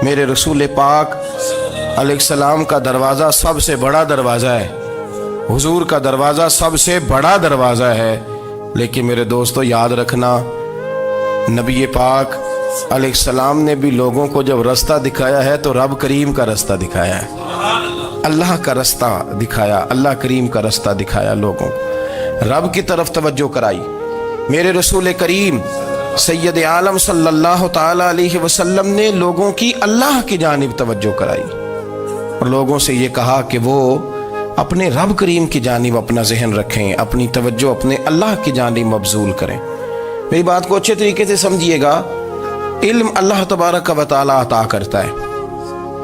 میرے رسول پاک علیہ السلام کا دروازہ سب سے بڑا دروازہ ہے، حضور کا دروازہ سب سے بڑا دروازہ ہے، لیکن میرے دوستو یاد رکھنا، نبی پاک علیہ السلام نے بھی لوگوں کو جب رستہ دکھایا ہے تو رب کریم کا رستہ دکھایا ہے، اللہ کا رستہ دکھایا، اللہ کریم کا رستہ دکھایا، لوگوں رب کی طرف توجہ کرائی۔ میرے رسول کریم سید عالم صلی اللہ تعالی علیہ وسلم نے لوگوں کی اللہ کی جانب توجہ کرائی اور لوگوں سے یہ کہا کہ وہ اپنے رب کریم کی جانب اپنا ذہن رکھیں، اپنی توجہ اپنے اللہ کی جانب مبذول کریں۔ میری بات کو اچھے طریقے سے سمجھیے گا، علم اللہ تبارک و تعالی عطا کرتا ہے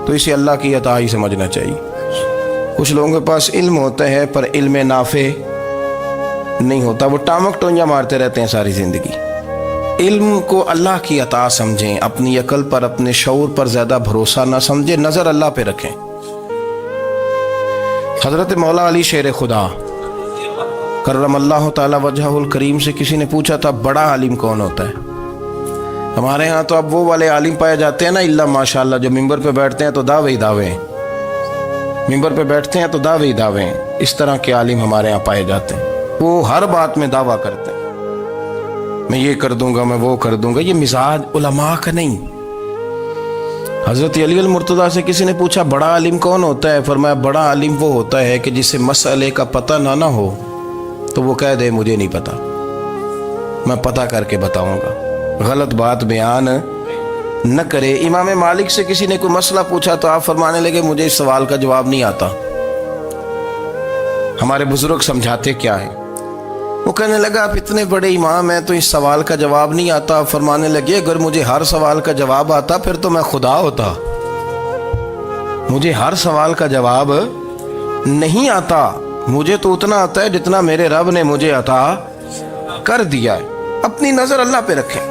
تو اسے اللہ کی عطا ہی سمجھنا چاہیے۔ کچھ لوگوں کے پاس علم ہوتا ہے پر علم نافع نہیں ہوتا، وہ ٹامک ٹونجا مارتے رہتے ہیں ساری زندگی۔ علم کو اللہ کی عطا سمجھیں، اپنی عقل پر اپنے شعور پر زیادہ بھروسہ نہ سمجھیں، نظر اللہ پہ رکھیں۔ حضرت مولا علی شیر خدا کرم اللہ تعالی وجہہ الکریم سے کسی نے پوچھا تھا بڑا عالم کون ہوتا ہے؟ ہمارے ہاں تو اب وہ والے عالم پائے جاتے ہیں نا، اللہ ماشاءاللہ، جو ممبر پہ بیٹھتے ہیں تو دعوے ہی دعوے ہیں، ممبر پہ بیٹھتے ہیں تو دعوے ہی دعوے ہیں، اس طرح کے عالم ہمارے ہاں پائے جاتے ہیں۔ وہ ہر بات میں دعویٰ کرتے ہیں، میں یہ کر دوں گا، میں وہ کر دوں گا۔ یہ مزاج علماء کا نہیں۔ حضرت علی المرتضیٰ سے کسی نے پوچھا بڑا عالم کون ہوتا ہے؟ فرمایا بڑا عالم وہ ہوتا ہے کہ جسے مسئلے کا پتہ نہ ہو تو وہ کہہ دے مجھے نہیں پتا، میں پتہ کر کے بتاؤں گا، غلط بات بیان نہ کرے۔ امام مالک سے کسی نے کوئی مسئلہ پوچھا تو آپ فرمانے لگے مجھے اس سوال کا جواب نہیں آتا، ہمارے بزرگ سمجھاتے کیا ہیں؟ وہ کہنے لگا آپ اتنے بڑے امام ہیں تو اس سوال کا جواب نہیں آتا۔ فرمانے لگے اگر مجھے ہر سوال کا جواب آتا پھر تو میں خدا ہوتا، مجھے ہر سوال کا جواب نہیں آتا، مجھے تو اتنا آتا ہے جتنا میرے رب نے مجھے عطا کر دیا ہے۔ اپنی نظر اللہ پہ رکھیں،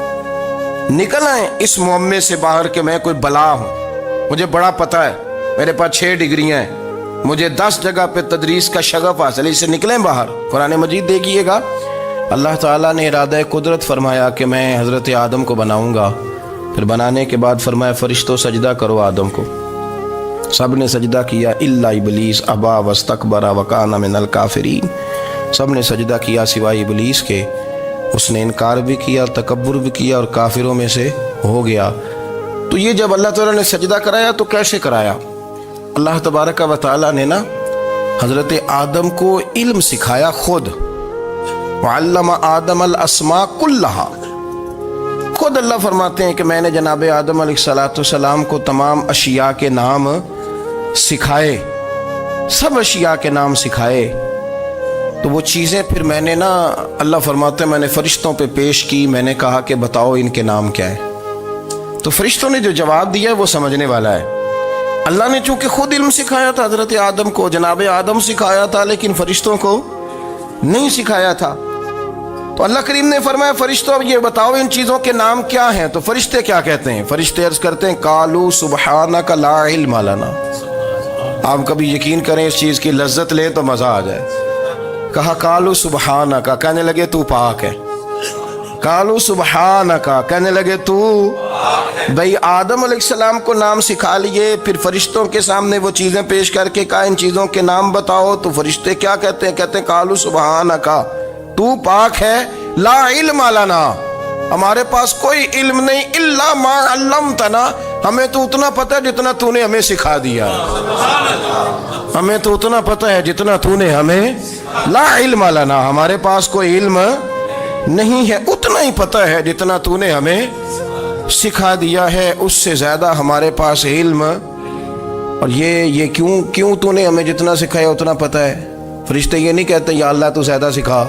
نکل آئیں اس معمے سے باہر کہ میں کوئی بلا ہوں، مجھے بڑا پتہ ہے، میرے پاس 6 ڈگریاں ہیں، مجھے 10 جگہ پہ تدریس کا شغف حاصل ہے، اس سے نکلیں باہر۔ قرآن مجید دیکھیے گا، اللہ تعالیٰ نے ارادہ قدرت فرمایا کہ میں حضرت آدم کو بناؤں گا، پھر بنانے کے بعد فرمایا فرشتوں سجدہ کرو آدم کو، سب نے سجدہ کیا الا ابلیس ابا واستکبر وکان من الکافرین، سب نے سجدہ کیا سوائے ابلیس کے، اس نے انکار بھی کیا، تکبر بھی کیا اور کافروں میں سے ہو گیا۔ تو یہ جب اللہ تعالیٰ نے سجدہ کرایا تو کیسے کرایا؟ اللہ تبارک و تعالیٰ نے نا حضرت آدم کو علم سکھایا خود، وعلم آدم الاسماء کلہا، خود اللہ فرماتے ہیں کہ میں نے جناب آدم علیہ السلام کو تمام اشیاء کے نام سکھائے، سب اشیاء کے نام سکھائے۔ تو وہ چیزیں پھر میں نے نا، اللہ فرماتے ہیں میں نے فرشتوں پہ پیش کی، میں نے کہا کہ بتاؤ ان کے نام کیا ہے، تو فرشتوں نے جو جواب دیا ہے وہ سمجھنے والا ہے۔ اللہ نے چونکہ خود علم سکھایا تھا حضرت آدم کو، جناب آدم سکھایا تھا لیکن فرشتوں کو نہیں سکھایا تھا، تو اللہ کریم نے فرمایا فرشتوں اب یہ بتاؤ ان چیزوں کے نام کیا ہیں؟ تو فرشتے کیا کہتے ہیں؟ فرشتے عرض کرتے ہیں قالوا سبحانک لا علم لنا۔ آپ کبھی یقین کریں اس چیز کی لذت لیں تو مزہ آ جائے۔ کہا قالوا سبحانک، کہنے لگے تو پاک ہے، قالوا سبحانک، کہنے لگے تو بھئی آدم علیہ السلام کو نام سکھا لیے، پھر فرشتوں کے سامنے وہ چیزیں پیش کر کے کہا ان چیزوں کے نام بتاؤ، تو فرشتے کیا کہتے ہیں؟ کہتے ہیں قالوا سبحانک، تو پاک ہے، لا علم لنا، ہمارے پاس کوئی علم نہیں، الا ما علمتنا، ہمیں تو اتنا پتہ ہے جتنا تو نے ہمیں سکھا دیا، ہمیں تو اتنا پتہ ہے جتنا تو نے ہمیں، لا علم لنا، ہمارے پاس کوئی علم نہیں ہے، اتنا ہی پتہ ہے جتنا تو نے ہمیں سکھا دیا ہے، اس سے زیادہ ہمارے پاس علم۔ اور یہ کیوں تو نے ہمیں جتنا سکھایا اتنا پتہ ہے؟ فرشتے یہ نہیں کہتے یا اللہ تو زیادہ سکھا،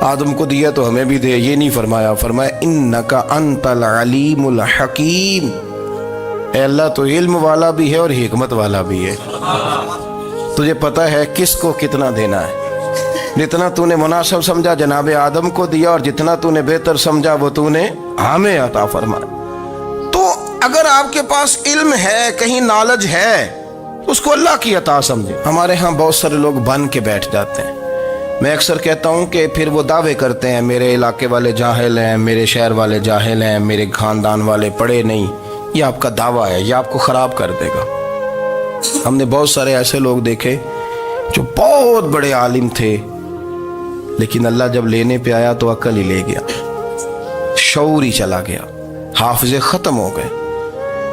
آدم کو دیا تو ہمیں بھی دے، یہ نہیں فرمایا، فرمایا انک انت العلیم الحکیم، اے اللہ تو علم والا بھی ہے اور حکمت والا بھی ہے، تجھے پتہ ہے کس کو کتنا دینا ہے، جتنا تو نے مناسب سمجھا جناب آدم کو دیا اور جتنا تو نے بہتر سمجھا وہ تو نے ہمیں عطا فرمایا۔ تو اگر آپ کے پاس علم ہے، کہیں نالج ہے، اس کو اللہ کی عطا سمجھے۔ ہمارے ہاں بہت سارے لوگ بن کے بیٹھ جاتے ہیں، میں اکثر کہتا ہوں کہ پھر وہ دعوے کرتے ہیں میرے علاقے والے جاہل ہیں، میرے شہر والے جاہل ہیں، میرے خاندان والے پڑھے نہیں، یہ آپ کا دعویٰ ہے، یہ آپ کو خراب کر دے گا۔ ہم نے بہت سارے ایسے لوگ دیکھے جو بہت بڑے عالم تھے، لیکن اللہ جب لینے پہ آیا تو عقل ہی لے گیا، شعور ہی چلا گیا، حافظے ختم ہو گئے۔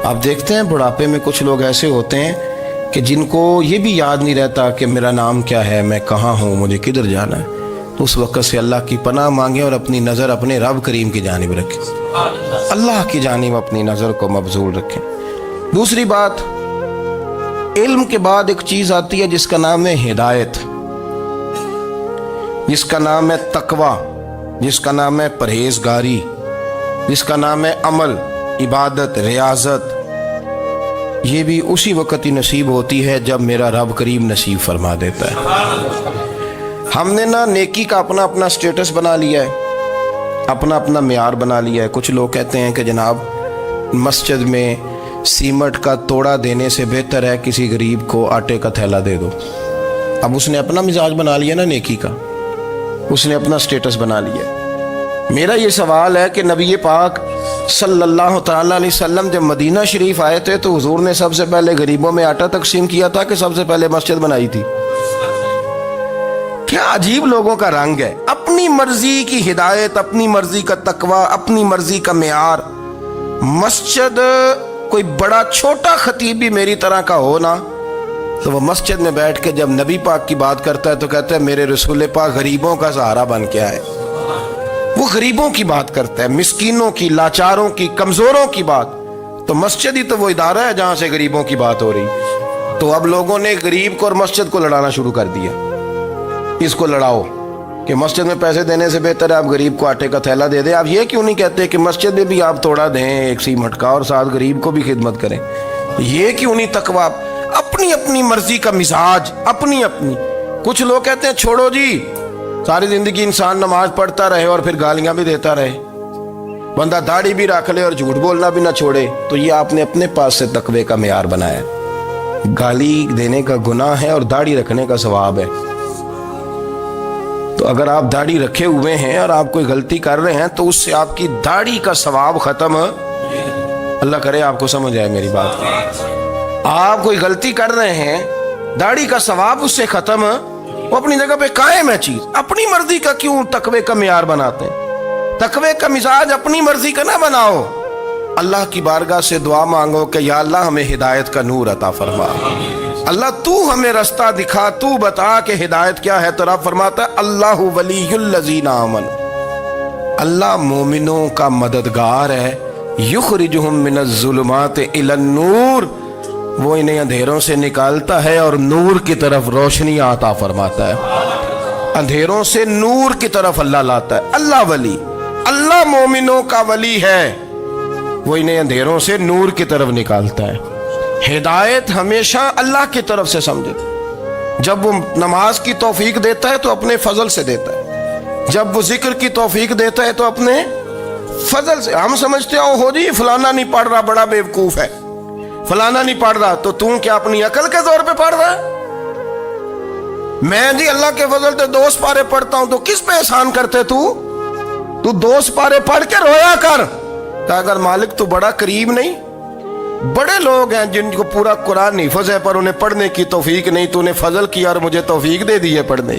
آپ دیکھتے ہیں بڑھاپے میں کچھ لوگ ایسے ہوتے ہیں کہ جن کو یہ بھی یاد نہیں رہتا کہ میرا نام کیا ہے، میں کہاں ہوں، مجھے کدھر جانا ہے۔ تو اس وقت سے اللہ کی پناہ مانگیں اور اپنی نظر اپنے رب کریم کی جانب رکھیں، اللہ کی جانب اپنی نظر کو مبذول رکھیں۔ دوسری بات، علم کے بعد ایک چیز آتی ہے جس کا نام ہے ہدایت، جس کا نام ہے تقویٰ، جس کا نام ہے پرہیزگاری، جس کا نام ہے عمل، عبادت، ریاضت۔ یہ بھی اسی وقت ہی نصیب ہوتی ہے جب میرا رب کریم نصیب فرما دیتا ہے۔ ہم نے نا نیکی کا اپنا اپنا سٹیٹس بنا لیا ہے، اپنا اپنا معیار بنا لیا ہے۔ کچھ لوگ کہتے ہیں کہ جناب مسجد میں سیمٹ کا توڑا دینے سے بہتر ہے کسی غریب کو آٹے کا تھیلا دے دو۔ اب اس نے اپنا مزاج بنا لیا نا نیکی کا، اس نے اپنا سٹیٹس بنا لیا۔ میرا یہ سوال ہے کہ نبی پاک صلی اللہ تعالیٰ علیہ وسلم جب مدینہ شریف آئے تھے تو حضور نے سب سے پہلے غریبوں میں آٹا تقسیم کیا تھا کہ سب سے پہلے مسجد بنائی تھی؟ کیا عجیب لوگوں کا رنگ ہے، اپنی مرضی کی ہدایت، اپنی مرضی کا تقویٰ، اپنی مرضی کا معیار۔ مسجد کوئی بڑا چھوٹا خطیب بھی میری طرح کا ہو نا تو وہ مسجد میں بیٹھ کے جب نبی پاک کی بات کرتا ہے تو کہتا ہے میرے رسول پاک غریبوں کا سہارا بن کے آئے۔ وہ غریبوں کی بات کرتا ہے، مسکینوں کی، لاچاروں کی، کمزوروں کی بات۔ تو مسجد ہی تو وہ ادارہ ہے جہاں سے غریبوں کی بات ہو رہی۔ تو اب لوگوں نے غریب کو اور مسجد کو لڑانا شروع کر دیا، اس کو لڑاؤ کہ مسجد میں پیسے دینے سے بہتر ہے آپ غریب کو آٹے کا تھیلا دے دیں۔ آپ یہ کیوں نہیں کہتے کہ مسجد میں بھی آپ توڑا دیں ایک سیمٹ کا اور ساتھ غریب کو بھی خدمت کریں؟ یہ کیوں نہیں تقویٰ؟ اپنی اپنی مرضی کا مزاج، اپنی اپنی۔ کچھ لوگ کہتے ہیں چھوڑو جی، ساری زندگی انسان نماز پڑھتا رہے اور پھر گالیاں بھی دیتا رہے، بندہ داڑھی بھی رکھ لے اور جھوٹ بولنا بھی نہ چھوڑے۔ تو یہ آپ نے اپنے پاس سے تقوی کا معیار بنایا۔ گالی دینے کا گناہ ہے اور داڑھی رکھنے کا ثواب ہے۔ تو اگر آپ داڑھی رکھے ہوئے ہیں اور آپ کوئی غلطی کر رہے ہیں تو اس سے آپ کی داڑھی کا ثواب ختم، اللہ کرے آپ کو سمجھ آئے میری بات۔ آپ کوئی غلطی کر رہے ہیں، داڑھی کا ثواب اس سے ختم، وہ اپنی جگہ پہ قائم ہے چیز۔ اپنی مرضی کا کیوں تقوی کا معیار بناتے ہیں؟ تقوی کا مزاج اپنی مرضی کا نہ بناؤ۔ اللہ کی بارگاہ سے دعا مانگو کہ یا اللہ ہمیں ہدایت کا نور عطا فرما، اللہ تو ہمیں رستہ دکھا، تو بتا کہ ہدایت کیا ہے۔ تو رب فرماتا ہے اللہ ولی الذین آمنوا، اللہ مومنوں کا مددگار ہے، یخرجہم من الظلمات الی النور، وہ انہیں اندھیروں سے نکالتا ہے اور نور کی طرف روشنی عطا فرماتا ہے۔ اندھیروں سے نور کی طرف اللہ لاتا ہے۔ اللہ ولی، اللہ مومنوں کا ولی ہے، وہ انہیں اندھیروں سے نور کی طرف نکالتا ہے۔ ہدایت ہمیشہ اللہ کی طرف سے سمجھے۔ جب وہ نماز کی توفیق دیتا ہے تو اپنے فضل سے دیتا ہے، جب وہ ذکر کی توفیق دیتا ہے تو اپنے فضل سے۔ ہم سمجھتے ہو جی فلانا نہیں پڑھ رہا بڑا بیوقوف ہے، فلانا نہیں پڑھ رہا، تو تم کیا اپنی عقل کے زور پہ پڑھ رہا ہے؟ میں جی اللہ کے فضل سے 2 سپارے پڑھتا ہوں، تو کس پہ احسان کرتے تو 2 سپارے پڑھ کے رویا کر کہ اگر مالک تو بڑا قریب نہیں۔ بڑے لوگ ہیں جن کو پورا قرآن حفظ ہے پر انہیں پڑھنے کی توفیق نہیں، تو انہیں فضل کیا اور مجھے توفیق دے دی ہے پڑھنے۔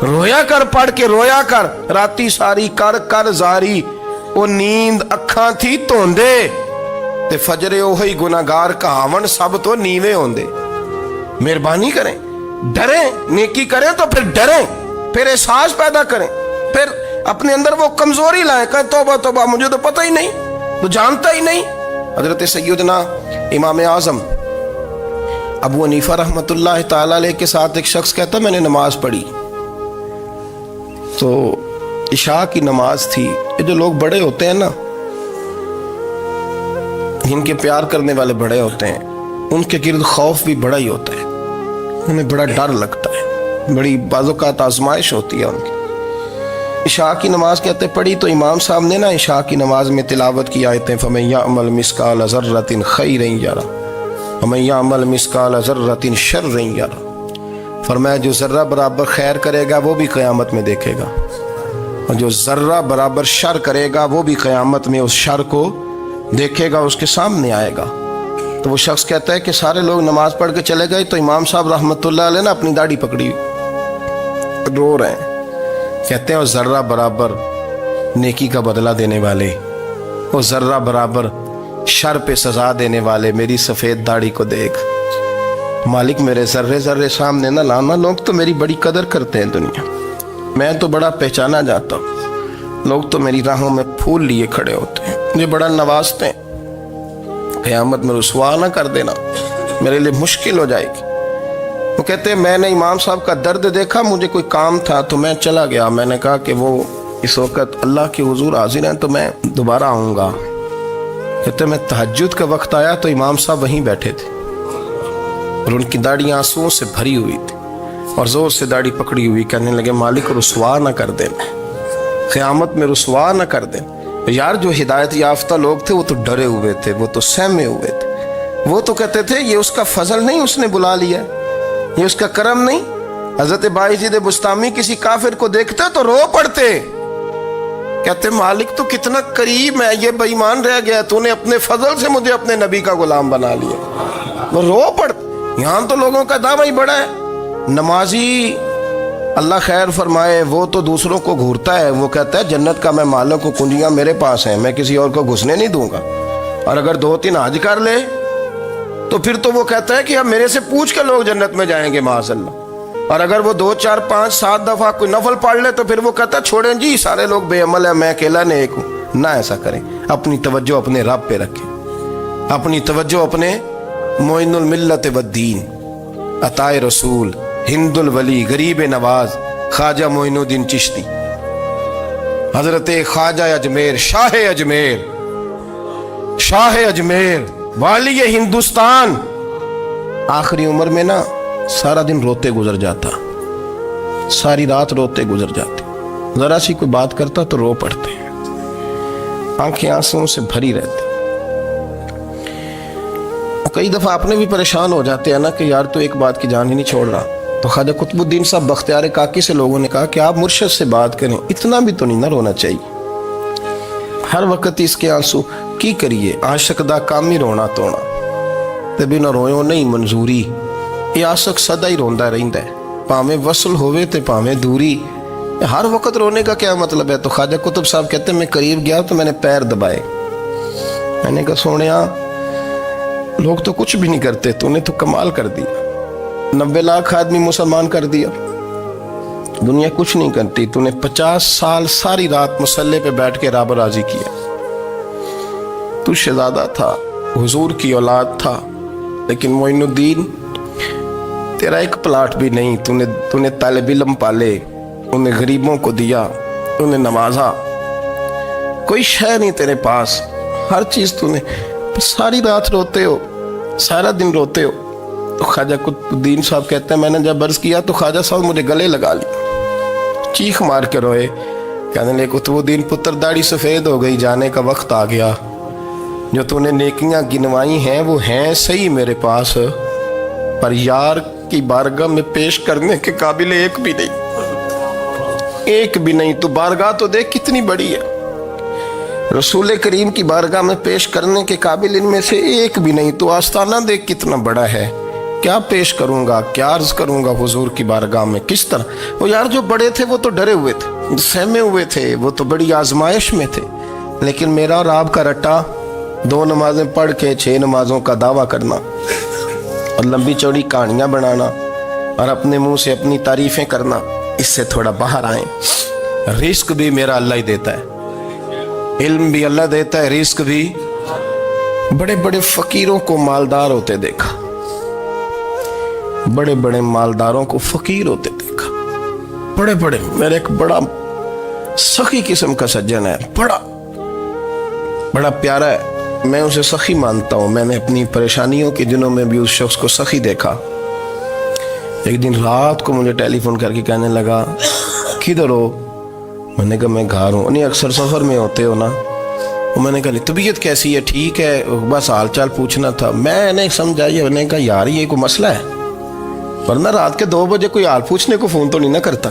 رویا کر، پڑھ کے رویا کر، راتی ساری کر کر زاری، وہ نیند اکھاں تھی توندے تے فجرے اوہی گناہگار کہاون سب تو نیوے ہوندے۔ مہربانی کریں، ڈریں، نیکی کریں تو پھر ڈریں، پھر احساس پیدا کریں، پھر اپنے اندر وہ کمزوری لائیں کہ توبہ توبہ مجھے تو پتہ ہی نہیں، تو جانتا ہی نہیں۔ حضرت سیدنا امام اعظم ابو حنیفہ رحمۃ اللہ تعالی علیہ کے ساتھ ایک شخص کہتا میں نے نماز پڑھی تو عشاء کی نماز تھی۔ یہ جو لوگ بڑے ہوتے ہیں نا، جن کے پیار کرنے والے بڑے ہوتے ہیں، ان کے گرد خوف بھی بڑا ہی ہوتا ہے، انہیں بڑا ڈر لگتا ہے، بڑی بعض اوقات آزمائش ہوتی ہے ان کی۔ عشاء کی نماز کہتے پڑھی تو امام صاحب نے نا عشاء کی نماز میں تلاوت کی آیتیں فَمَن يَعْمَلْ مِثْقَالَ ذَرَّةٍ خَيْرًا يَرَهُ وَمَن يَعْمَلْ مِثْقَالَ ذَرَّةٍ شَرًّا يَرَهُ، فرمایا جو ذرہ برابر خیر کرے گا وہ بھی قیامت میں دیکھے گا، اور جو ذرہ برابر شر کرے گا وہ بھی قیامت میں اس شر کو دیکھے گا اس کے سامنے آئے گا. تو وہ شخص کہتا ہے کہ سارے لوگ نماز پڑھ کے چلے گئے تو امام صاحب رحمۃ اللہ علیہ نے اپنی داڑھی پکڑی رو رہے ہیں. کہتے ہیں وہ ذرہ برابر نیکی کا بدلہ دینے والے، وہ ذرہ برابر شر پہ سزا دینے والے میری سفید داڑھی کو دیکھ. مالک میرے ذرے ذرے سامنے نہ لانا، لوگ تو میری بڑی قدر کرتے ہیں دنیا، میں تو بڑا پہچانا جاتا ہوں، لوگ تو میری راہوں میں پھول لیے کھڑے ہوتے ہیں، مجھے بڑا نوازتے ہیں. قیامت میں رسوا نہ کر دینا، میرے لیے مشکل ہو جائے گی. وہ کہتے ہیں میں نے امام صاحب کا درد دیکھا، مجھے کوئی کام تھا تو میں چلا گیا. میں نے کہا کہ وہ اس وقت اللہ کے حضور حاضر ہیں تو میں دوبارہ آؤں گا. کہتے ہیں میں تہجد کا وقت آیا تو امام صاحب وہیں بیٹھے تھے اور ان کی داڑھی آنسوؤں سے بھری ہوئی تھی اور زور سے داڑھی پکڑی ہوئی. کہنے لگے مالک رسوا نہ کر دینا، قیامت میں رسوا نہ کر دینا. یار جو ہدایت یافتہ لوگ تھے وہ تو ڈرے ہوئے تھے، وہ تو سہمے ہوئے تھے، وہ تو کہتے تھے یہ اس کا فضل نہیں، اس نے بلا لیا، یہ اس کا کرم نہیں. حضرت باعزید بستامی کسی کافر کو دیکھتے تو رو پڑتے، کہتے مالک تو کتنا قریب ہے، یہ بے ایمان رہ گیا، تو نے اپنے فضل سے مجھے اپنے نبی کا غلام بنا لیا. وہ رو پڑتے. یہاں تو لوگوں کا دعویٰ ہی بڑا ہے. نمازی اللہ خیر فرمائے وہ تو دوسروں کو گھورتا ہے، وہ کہتا ہے جنت کا میں مالک ہوں، کنجیاں میرے پاس ہیں، میں کسی اور کو گھسنے نہیں دوں گا. اور اگر 2-3 حج کر لے تو پھر تو وہ کہتا ہے کہ اب میرے سے پوچھ کے لوگ جنت میں جائیں گے معاذ اللہ. اور اگر وہ 2 4 5 7 دفعہ کوئی نفل پڑھ لے تو پھر وہ کہتا ہے چھوڑیں جی سارے لوگ بے عمل ہیں، میں اکیلا نیک ہوں. نہ ایسا کریں، اپنی توجہ اپنے رب پہ رکھیں، اپنی توجہ اپنے معین الملت والدین، عطا رسول، ہند الولی، غریب نواز، خواجہ معین الدین چشتی، حضرت خواجہ اجمیر، شاہ اجمیر، والی ہندوستان. آخری عمر میں نا سارا دن روتے گزر جاتا، ساری رات روتے گزر جاتے، ذرا سی کوئی بات کرتا تو رو پڑتے، آنکھیں آنسوں سے بھری رہتی. کئی دفعہ اپنے بھی پریشان ہو جاتے ہیں نا کہ یار تو ایک بات کی جان ہی نہیں چھوڑ رہا. تو خواجہ قطب الدین صاحب بختیار کاکی سے لوگوں نے کہا کہ آپ مرشد سے بات کریں، اتنا بھی تو نہیں نہ رونا چاہیے، ہر وقت اس کے آنسو کی کریے. عاشق دا کام ہی رونا تونا تے بنا رویوں نہیں منظوری. یہ عاشق سدا ہی روندا رہندا ہے، پاویں وصل ہوئے تے پاویں دوری. ہر وقت رونے کا کیا مطلب ہے؟ تو خواجہ قطب صاحب کہتے ہیں میں قریب گیا تو میں نے پیر دبائے، میں نے کہا سونیا لوگ تو کچھ بھی نہیں کرتے، تو نے تو کمال کر دیا، 90 لاکھ آدمی مسلمان کر دیا، دنیا کچھ نہیں کرتی، تو نے 50 سال ساری رات مصلے پہ بیٹھ کے رب راضی کیا. تو شہزادہ تھا، حضور کی اولاد تھا، لیکن معین الدین تیرا ایک پلاٹ بھی نہیں، تو نے طالب علم پالے، انہیں غریبوں کو دیا، انہیں نوازا، کوئی شے نہیں تیرے پاس، ہر چیز تو نے، ساری رات روتے ہو، سارا دن روتے ہو. تو خواجہ قطب الدین صاحب کہتے ہیں میں نے جب عرض کیا تو خواجہ صاحب مجھے گلے لگا لی، چیخ مار کے روئے، کہنے لگے قطب الدین پتر داڑھی سفید ہو گئی، جانے کا وقت آ گیا، جو تو نے نیکیاں گنوائی ہیں وہ ہیں صحیح میرے پاس، پر یار کی بارگاہ میں پیش کرنے کے قابل ایک بھی نہیں. تو بارگاہ تو دیکھ کتنی بڑی ہے، رسول کریم کی بارگاہ میں پیش کرنے کے قابل ان میں سے ایک بھی نہیں. تو آستانہ دیکھ کتنا بڑا ہے، کیا پیش کروں گا، کیا عرض کروں گا حضور کی بارگاہ میں، کس طرح. وہ یار جو بڑے تھے وہ تو ڈرے ہوئے تھے، سہمے ہوئے تھے، وہ تو بڑی آزمائش میں تھے، لیکن میرا اور آپ کا رٹا 2 نمازیں پڑھ کے 6 نمازوں کا دعویٰ کرنا اور لمبی چوڑی کہانیاں بنانا اور اپنے منہ سے اپنی تعریفیں کرنا، اس سے تھوڑا باہر آئیں. رزق بھی میرا اللہ ہی دیتا ہے، علم بھی اللہ دیتا ہے، رزق بھی. بڑے بڑے فقیروں کو مالدار ہوتے دیکھا، بڑے بڑے مالداروں کو فقیر ہوتے دیکھا، بڑے بڑے. میرے ایک بڑا سخی قسم کا سجن ہے، بڑا پیارا ہے، میں اسے سخی مانتا ہوں. میں نے اپنی پریشانیوں کے دنوں میں بھی اس شخص کو سخی دیکھا. ایک دن رات کو مجھے ٹیلی فون کر کے کہنے لگا کدھر ہو؟ میں نے کہا میں گھر ہوں. نہیں اکثر سفر میں ہوتے ہو نا؟ میں نے کہا طبیعت کیسی ہے؟ ٹھیک ہے، بس حال چال پوچھنا تھا. میں نے سمجھائی، میں نے کہا یار یہ کوئی مسئلہ ہے، ورنہ رات کے 2 بجے کوئی حال پوچھنے کو فون تو نہیں نہ کرتا.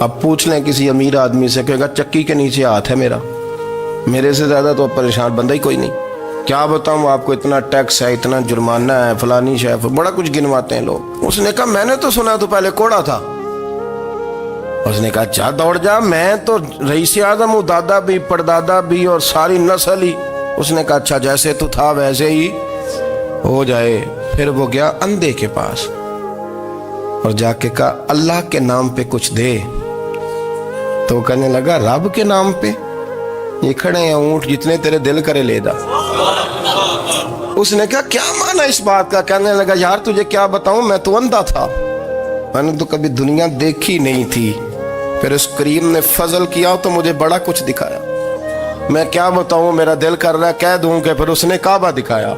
اب پوچھ لیں کسی امیر آدمی سے، کہے گا چکی کے نیچے ہاتھ ہے میرا، میرے سے زیادہ تو اب پریشان بندہ ہی کوئی نہیں۔ کیا بتاؤں آپ کو، اتنا ٹیکس ہے، اتنا جرمانہ ہے، فلانی شے، بڑا کچھ گنواتے ہیں لوگ۔ اس نے کہا میں نے تو سنا تو پہلے کوڑا تھا۔ اس نے کہا جا دوڑ جا، میں تو رئیس اعظم ہوں، دادا بھی پردادا بھی اور ساری نسل ہی۔ اس نے کہا اچھا جیسے تو تھا ویسے ہی ہو جائے۔ پھر وہ گیا اندھے کے پاس اور جا کے کہا اللہ کے نام پہ کچھ دے۔ تو کہنے لگا رب کے نام پہ؟ یہ کھڑے ہیں اونٹ جتنے تیرے دل کرے لے دا۔ اس نے کہا کیا معنی اس بات کا؟ کہنے لگا یار تجھے کیا بتاؤں، میں تو اندھا تھا، میں نے تو کبھی دنیا دیکھی نہیں تھی، پھر اس کریم نے فضل کیا تو مجھے بڑا کچھ دکھایا۔ میں کیا بتاؤں، میرا دل کر رہا ہے کہہ دوں کہ پھر اس نے کعبہ دکھایا،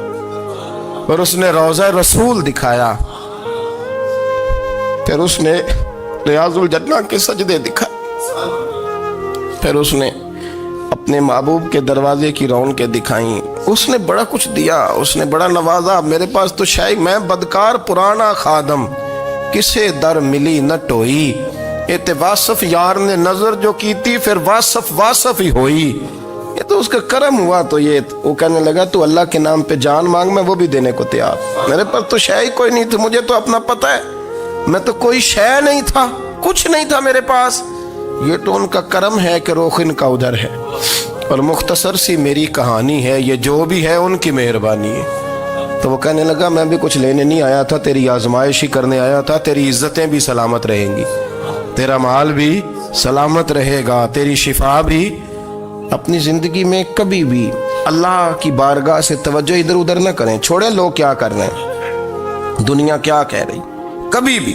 پھر اس نے روضہ رسول دکھایا، پھر اس نے ریاض الجنہ کے سجدے دکھائے، پھر اس نے اپنے محبوب کے دروازے کی رونقیں دکھائیں۔ اس نے بڑا کچھ دیا، اس نے بڑا نوازا۔ میرے پاس تو شاید میں بدکار پرانا خادم، کسے در ملی نہ ٹوئی، ایت واصف یار نے نظر جو کی تھی پھر واصف ہی ہوئی۔ یہ تو اس کا کرم ہوا۔ تو یہ وہ کہنے لگا تو اللہ کے نام پہ جان مانگ، میں وہ بھی دینے کو تیار۔ میرے پاس تو شے کوئی نہیں تھی، مجھے تو اپنا پتہ ہے، میں تو کوئی شے نہیں تھا، کچھ نہیں تھا میرے پاس۔ یہ تو ان کا کرم ہے کہ رخ ان کا ادھر ہے، اور مختصر سی میری کہانی ہے، یہ جو بھی ہے ان کی مہربانی ہے۔ تو وہ کہنے لگا میں بھی کچھ لینے نہیں آیا تھا، تیری آزمائش ہی کرنے آیا تھا، تیری عزتیں بھی سلامت رہیں گی، تیرا مال بھی سلامت رہے گا، تیری شفا بھی۔ اپنی زندگی میں کبھی بھی اللہ کی بارگاہ سے توجہ ادھر ادھر نہ کریں، چھوڑیں لوگ کیا کر رہے ہیں، دنیا کیا کہہ رہی، کبھی بھی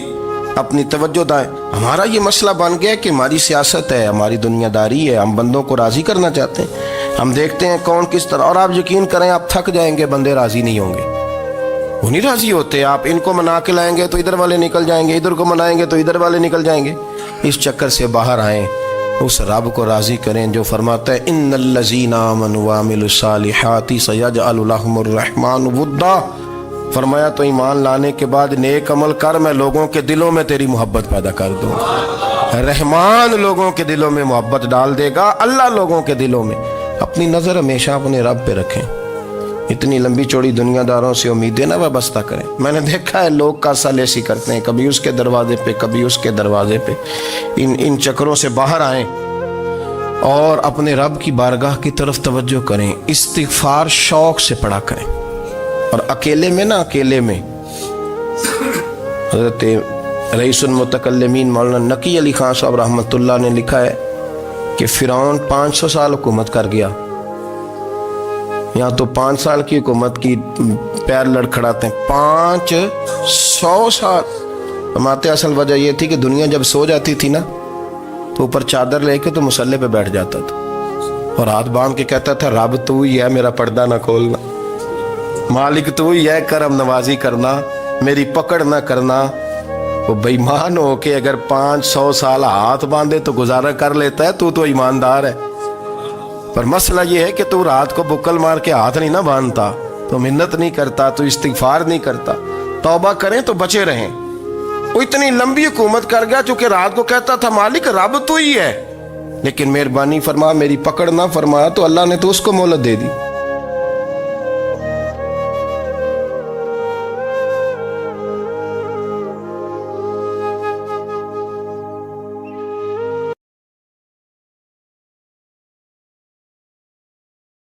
اپنی توجہ دائیں۔ ہمارا یہ مسئلہ بن گیا کہ ہماری سیاست ہے، ہماری دنیا داری ہے، ہم بندوں کو راضی کرنا چاہتے ہیں، ہم دیکھتے ہیں کون کس طرح، اور آپ یقین کریں آپ تھک جائیں گے، بندے راضی نہیں ہوں گے، وہ نہیں راضی ہوتے۔ آپ ان کو منا کے لائیں گے تو ادھر والے نکل جائیں گے، ادھر کو منائیں گے تو ادھر والے نکل جائیں گے۔ اس چکر سے باہر آئیں، اس رب کو راضی کریں جو فرماتا ہے ان الذین آمنوا وعملوا الصالحات سیجعل لهم الرحمن ودا۔ فرمایا تو ایمان لانے کے بعد نیک عمل کر، میں لوگوں کے دلوں میں تیری محبت پیدا کر دوں گا۔ رحمان لوگوں کے دلوں میں محبت ڈال دے گا، اللہ لوگوں کے دلوں میں۔ اپنی نظر ہمیشہ اپنے رب پہ رکھیں، اتنی لمبی چوڑی دنیا داروں سے امیدیں نہ وابستہ کریں۔ میں نے دیکھا ہے لوگ کاسا لیسی کرتے ہیں، کبھی اس کے دروازے پہ کبھی اس کے دروازے پہ۔ ان چکروں سے باہر آئیں اور اپنے رب کی بارگاہ کی طرف توجہ کریں، استغفار شوق سے پڑھا کریں، اور اکیلے میں نہ، اکیلے میں۔ حضرت رئیس المتکلمین مولانا نقی علی خان صاحب رحمۃ اللہ نے لکھا ہے کہ فرعون 500 سال حکومت کر گیا، یہاں تو 5 سال کی حکومت کی پیر لڑکھڑاتے ہیں، 500 سال۔ فرماتے اصل وجہ یہ تھی کہ دنیا جب سو جاتی تھی نا تو اوپر چادر لے کے تو مصلے پہ بیٹھ جاتا تھا اور ہاتھ باندھ کے کہتا تھا رب تو ہی ہے، میرا پردہ نہ کھولنا، مالک تو ہی ہے، کرم نوازی کرنا، میری پکڑ نہ کرنا۔ وہ بے ایمان ہو کے اگر 500 سال ہاتھ باندھے تو گزارا کر لیتا ہے، تو ایماندار ہے۔ پر مسئلہ یہ ہے کہ تو رات کو بکل مار کے ہاتھ نہیں نہ باندھتا، تو منت نہیں کرتا، تو استغفار نہیں کرتا۔ توبہ کریں تو بچے رہیں۔ وہ اتنی لمبی حکومت کر گیا چونکہ رات کو کہتا تھا مالک رب تو ہی ہے، لیکن مہربانی فرما، میری پکڑ نہ فرمایا تو اللہ نے تو اس کو مہلت دے دی۔